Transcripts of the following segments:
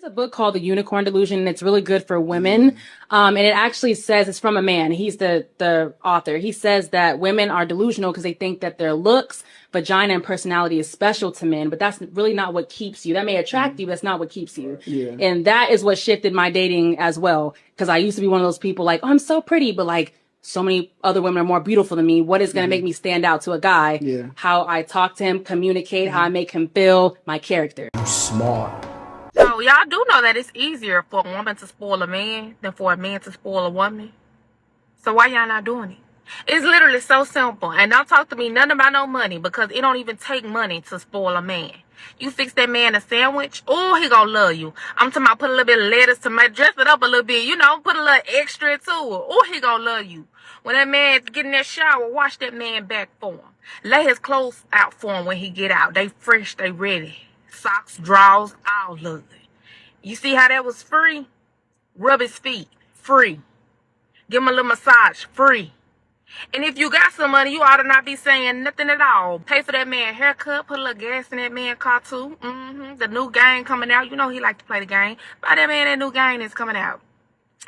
There's a book called The Unicorn Delusion, and it's really good for women. And it actually says, it's from a man. He's the author. He says that women are delusional because they think that their looks, vagina, and personality is special to men, but that's really not what keeps you. That may attract you, but that's not what keeps you. Yeah. And that is what shifted my dating as well. Because I used to be one of those people like, oh, I'm so pretty, but like, so many other women are more beautiful than me. What is going to make me stand out to a guy? Yeah. How I talk to him, communicate, how I make him feel, my character. You're smart. So y'all do know that it's easier for a woman to spoil a man than for a man to spoil a woman. So why y'all not doing it? It's literally so simple. And don't talk to me nothing about no money, because it don't even take money to spoil a man. You fix that man a sandwich, oh, he gonna love you. I'm talking about put a little bit of lettuce, tomato, dress it up a little bit, you know, put a little extra to it. Oh, he gonna love you. When that man get in that shower, wash that man back for him. Lay his clothes out for him when he get out. They fresh, they ready. Socks, drawers, all of it. You see how that was free? Rub his feet, free. Give him a little massage, free. And if you got some money, you ought to not be saying nothing at all. Pay for that man haircut, put a little gas in that man car too. The new game coming out. You know he like to play the game. Buy that man that new game that's coming out.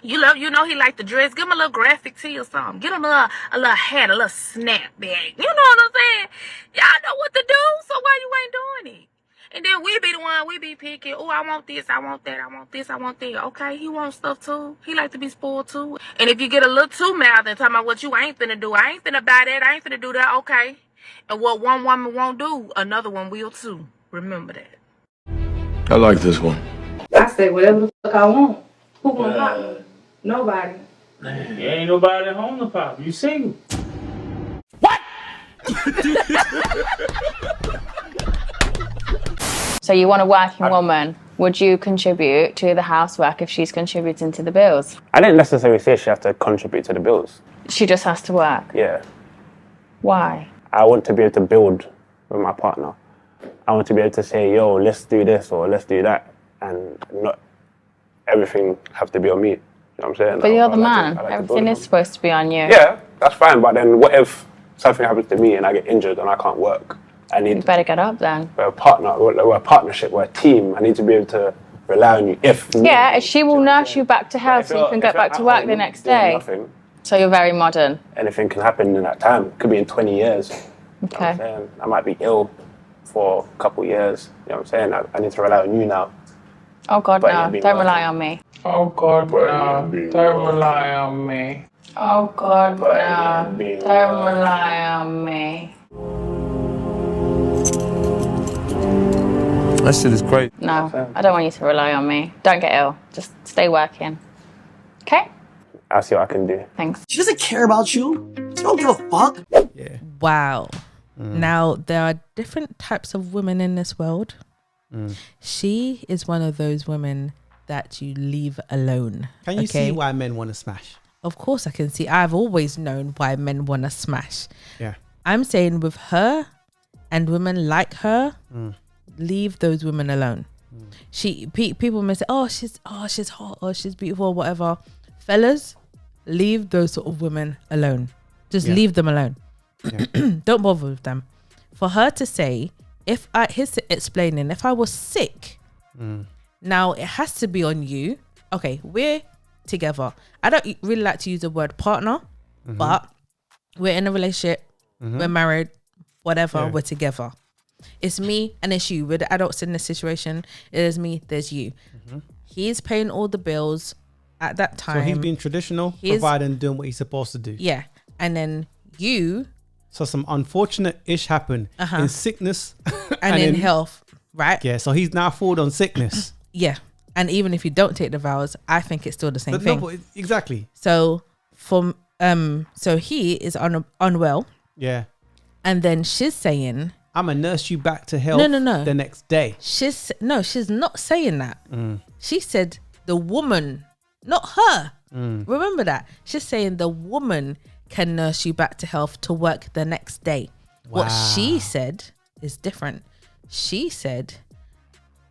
You know he like to dress. Give him a little graphic tee or something. Get him a little hat, a little snapback. You know what I'm saying? Y'all know what to do, so why you ain't doing it? And then we be the one, we be picking. Oh, I want this, I want that, I want this, I want that. Okay, he wants stuff too. He like to be spoiled too. And if you get a little too mad and talking about what you ain't finna do, I ain't finna buy that, I ain't finna do that, okay. And what one woman won't do, another one will too. Remember that. I like this one. I say whatever the fuck I want. Who gonna pop me? Nobody. Man, you ain't nobody at home to pop. You single. What? So you want a working woman. Would you contribute to the housework if she's contributing to the bills? I didn't necessarily say she has to contribute to the bills. She just has to work? Yeah. Why? I want to be able to build with my partner. I want to be able to say, yo, let's do this or let's do that. And not everything have to be on me. You know what I'm saying? But you're the man. Everything is supposed to be on you. Yeah, that's fine. But then what if something happens to me and I get injured and I can't work? You better get up then. We're a partner, we're a partnership, we're a team. I need to be able to rely on you if... Yeah, she will nurse you back to health so you can get back to work the next day. Nothing, so you're very modern. Anything can happen in that time. It could be in 20 years. Okay. You know what I'm saying? I might be ill for a couple of years. You know what I'm saying? I need to rely on you now. Oh God, no. Don't rely on me. Oh God, no. Don't rely on me. Oh God, no. Don't rely on me. That shit is great. No, I don't want you to rely on me. Don't get ill. Just stay working. Okay? I'll see what I can do. Thanks. She doesn't care about you. She don't give a fuck. Yeah. Wow. Now, there are different types of women in this world. She is one of those women that you leave alone. Can you see why men want to smash? Of course I can see. I've always known why men want to smash. Yeah. I'm saying with her and women like her, leave those women alone. People may say, oh she's hot or she's beautiful or whatever. Fellas, leave those sort of women alone. Just leave them alone. Don't bother with them. For her to say, here's explaining, if I was sick, now it has to be on you. Okay, we're together. I don't really like to use the word partner, but we're in a relationship, we're married, whatever, we're together. It's me and it's you. We're the adults in this situation. It is me, there's you. He's paying all the bills at that time. So he's being traditional, providing, doing what he's supposed to do. Yeah. And then you... So some unfortunate ish happened in sickness. and in health, right? Yeah, so he's now forward on sickness. Yeah. And even if you don't take the vows, I think it's still the same thing. No, but exactly. So so he is unwell. Yeah. And then she's saying... I'm going to nurse you back to health the next day. She's not saying that. She said the woman, not her. Remember that. She's saying the woman can nurse you back to health to work the next day. Wow. What she said is different. She said,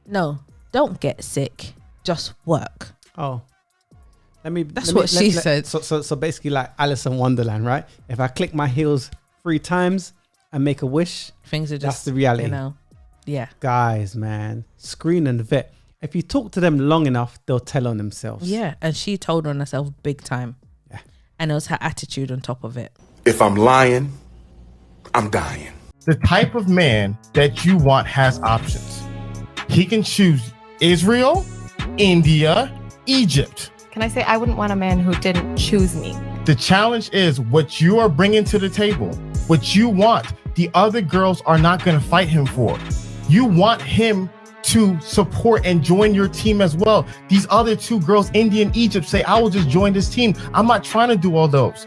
no, don't get sick. Just work. Oh. That's what she said. So basically like Alice in Wonderland, right? If I click my heels 3 times and make a wish, things are just, that's the reality. You know, yeah. Guys, man, screen and vet. If you talk to them long enough, they'll tell on themselves. Yeah, and she told on herself big time. Yeah. And it was her attitude on top of it. If I'm lying, I'm dying. The type of man that you want has options. He can choose Israel, India, Egypt. Can I say I wouldn't want a man who didn't choose me? The challenge is what you are bringing to the table, what you want. The other girls are not going to fight him for. You want him to support and join your team as well. These other two girls, India and Egypt, say, I will just join this team. I'm not trying to do all those.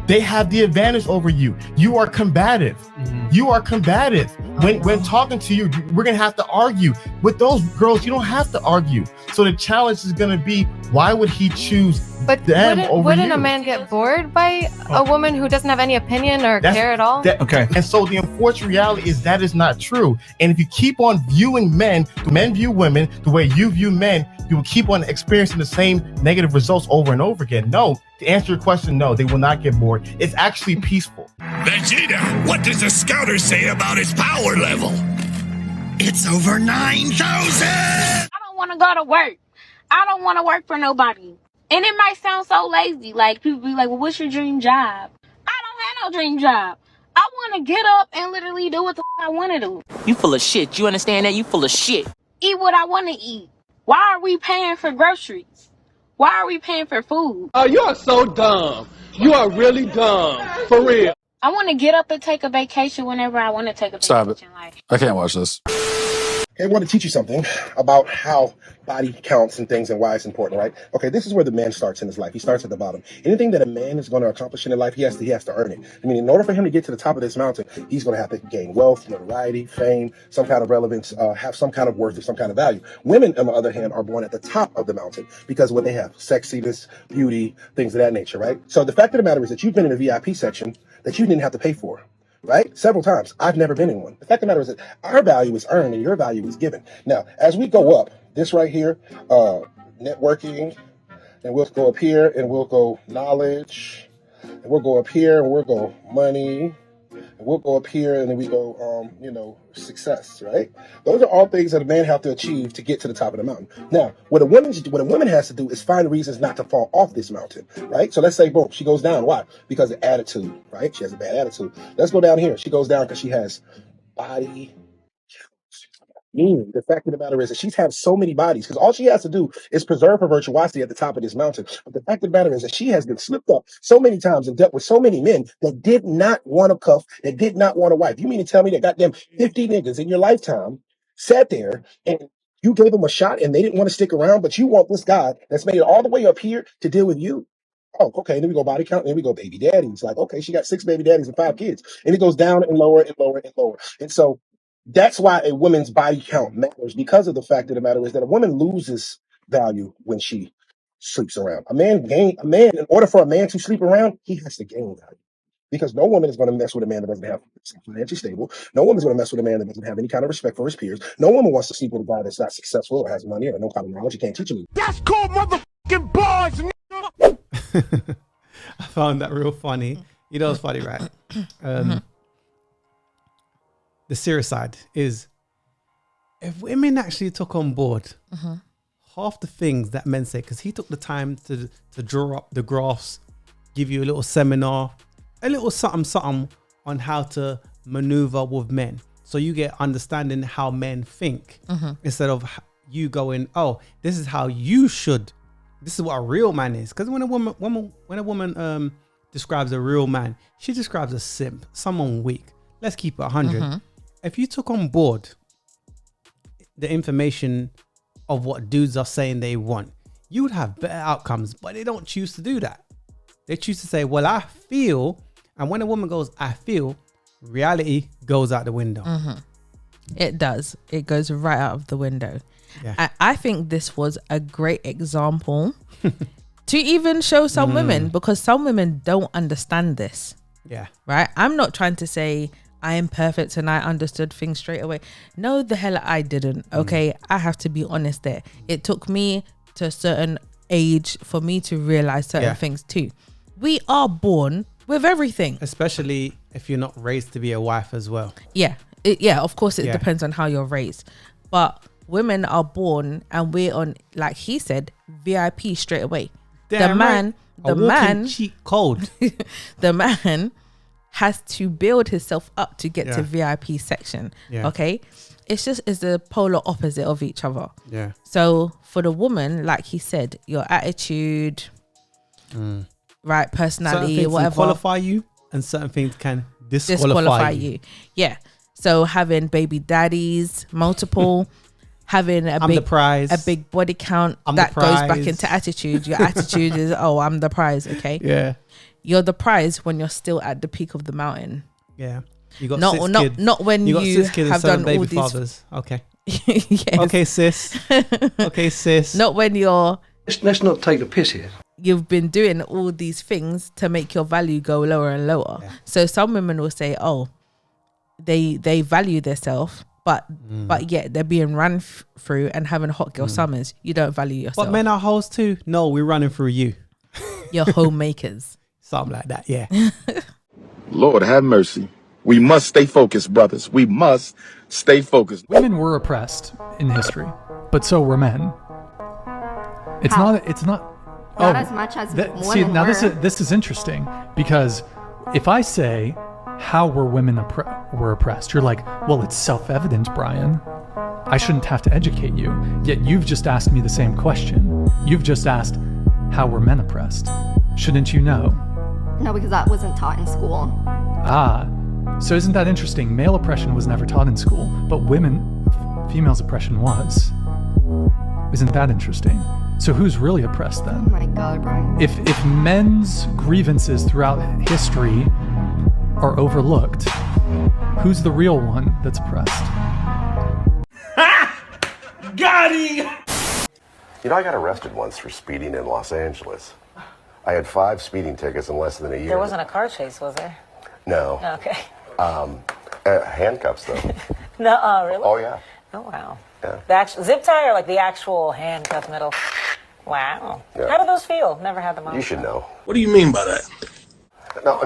They have the advantage over you. You are combative. You are combative. When talking to you, we're going to have to argue. With those girls, you don't have to argue. So the challenge is going to be, why would he choose them over wouldn't you? a man get bored by a woman who doesn't have any opinion or care at all? Okay. And so the unfortunate reality is that is not true. And if you keep on viewing men view women the way you view men, you will keep on experiencing the same negative results over and over again. No, to answer your question, no, they will not get bored. It's actually peaceful. Vegeta, what does the scouter say about his power level? It's over 9,000! I don't want to go to work. I don't want to work for nobody. And it might sound so lazy. Like, people be like, well, what's your dream job? I don't have no dream job. I want to get up and literally do what the I want to do. You full of shit. You understand that? You full of shit. Eat what I want to eat. Why are we paying for groceries? Why are we paying for food? Oh, you are so dumb. You are really dumb. For real. I want to get up and take a vacation whenever I want to take a vacation. Stop it. I can't watch this. Okay, I want to teach you something about how body counts and things and why it's important, right? Okay, this is where the man starts in his life. He starts at the bottom. Anything that a man is going to accomplish in his life, he has to earn it. I mean, in order for him to get to the top of this mountain, he's going to have to gain wealth, notoriety, fame, some kind of relevance, have some kind of worth or some kind of value. Women, on the other hand, are born at the top of the mountain because what they have, sexiness, beauty, things of that nature, right? So the fact of the matter is that you've been in a VIP section that you didn't have to pay for. Right? Several times. I've never been in one. The fact of the matter is that our value is earned and your value is given. Now, as we go up, this right here, networking, and we'll go up here and we'll go knowledge, and we'll go up here and we'll go money, and we'll go up here and then we go, success, right? Those are all things that a man have to achieve to get to the top of the mountain. Now, what a woman has to do is find reasons not to fall off this mountain, right? So let's say, boom, she goes down. Why? Because of attitude, right? She has a bad attitude. Let's go down here. She goes down because she has body. The fact of the matter is that she's had so many bodies because all she has to do is preserve her virtuosity at the top of this mountain. But the fact of the matter is that she has been slipped up so many times and dealt with so many men that did not want a cuff, that did not want a wife. You mean to tell me that goddamn 50 niggas in your lifetime sat there and you gave them a shot and they didn't want to stick around, but you want this guy that's made it all the way up here to deal with you? Oh, okay. Then we go body count. And then we go baby daddies. Like, okay, she got 6 baby daddies and 5 kids. And it goes down and lower and lower and lower. And so that's why a woman's body count matters, because of the fact of the matter is that a woman loses value when she sleeps around. A man, in order for a man to sleep around, he has to gain value. Because no woman is going to mess with a man that doesn't have financially stable. No woman's going to mess with a man that doesn't have any kind of respect for his peers. No woman wants to sleep with a guy that's not successful or has money or no kind of knowledge. You can't teach him. That's called motherfucking bars, nigga. I found that real funny. You know, it's funny, right? The serious side is if women actually took on board half the things that men say, because he took the time to draw up the graphs, give you a little seminar, a little something on how to maneuver with men. So you get understanding how men think instead of you going, oh, this is how you should. This is what a real man is. Because when a woman describes a real man, she describes a simp, someone weak. Let's keep it 100. If you took on board the information of what dudes are saying they want, you would have better outcomes, but they don't choose to do that. They choose to say, well, I feel, and when a woman goes, I feel, reality goes out the window. It does. It goes right out of the window. Yeah. I think this was a great example to even show some women, because some women don't understand this. Yeah. Right? I'm not trying to say I am perfect and I understood things straight away. No, the hell I didn't. Okay. I have to be honest there. It took me to a certain age for me to realize certain things too. We are born with everything. Especially if you're not raised to be a wife as well. Yeah. Of course it depends on how you're raised. But women are born and we're on, like he said, VIP straight away. Damn the man cheat code. The man has to build himself up to get to Yeah. VIP section. Yeah. Okay, it's the polar opposite of each other. Yeah. So for the woman, like he said, your attitude, right, Certain personality, things whatever, can qualify you, and certain things can disqualify you. Yeah. So having baby daddies, multiple, having I'm the prize. a big body count, I'm that the goes back prize. into attitude. Your attitude is, oh, I'm the prize. Okay. Yeah. You're the prize when you're still at the peak of the mountain. Yeah. You got Not- six not- kids. not when got you 6 kids have and 7 done baby all these- fathers. Okay. Yes. Okay, sis. Okay, sis. Not when you're Let's not take the piss here. you've been doing all these things to make your value go lower and lower. Yeah. So some women will say, oh, they value themselves, but yet they're being run through and having hot girl summers. You don't value yourself. But men are hoes too. No, we're running through you. You're homemakers. Something like that. Yeah. Lord have mercy. We must stay focused, brothers. We must stay focused. Women were oppressed in history, but so were men. It's not. Not as much as women now were. this is interesting, because if I say how were women were oppressed, you're like, well, it's self-evident, Brian. I shouldn't have to educate you. Yet you've just asked me the same question. You've just asked, how were men oppressed? Shouldn't you know? No, because that wasn't taught in school. Ah, so isn't that interesting? Male oppression was never taught in school, but females' oppression was. Isn't that interesting? So who's really oppressed Oh then? my God, Brian. If men's grievances throughout history are overlooked, who's the real one that's oppressed? Got him! You know, I got arrested once for speeding in Los Angeles. I had 5 speeding tickets in less than a year. There wasn't a car chase, was there? No. Okay. Handcuffs, though. No, really? Oh, yeah. Oh, wow. Yeah. The actual zip tie or like the actual handcuff middle? Wow. Yeah. How do those feel? Never had them on. You should know. What do you mean by that? No.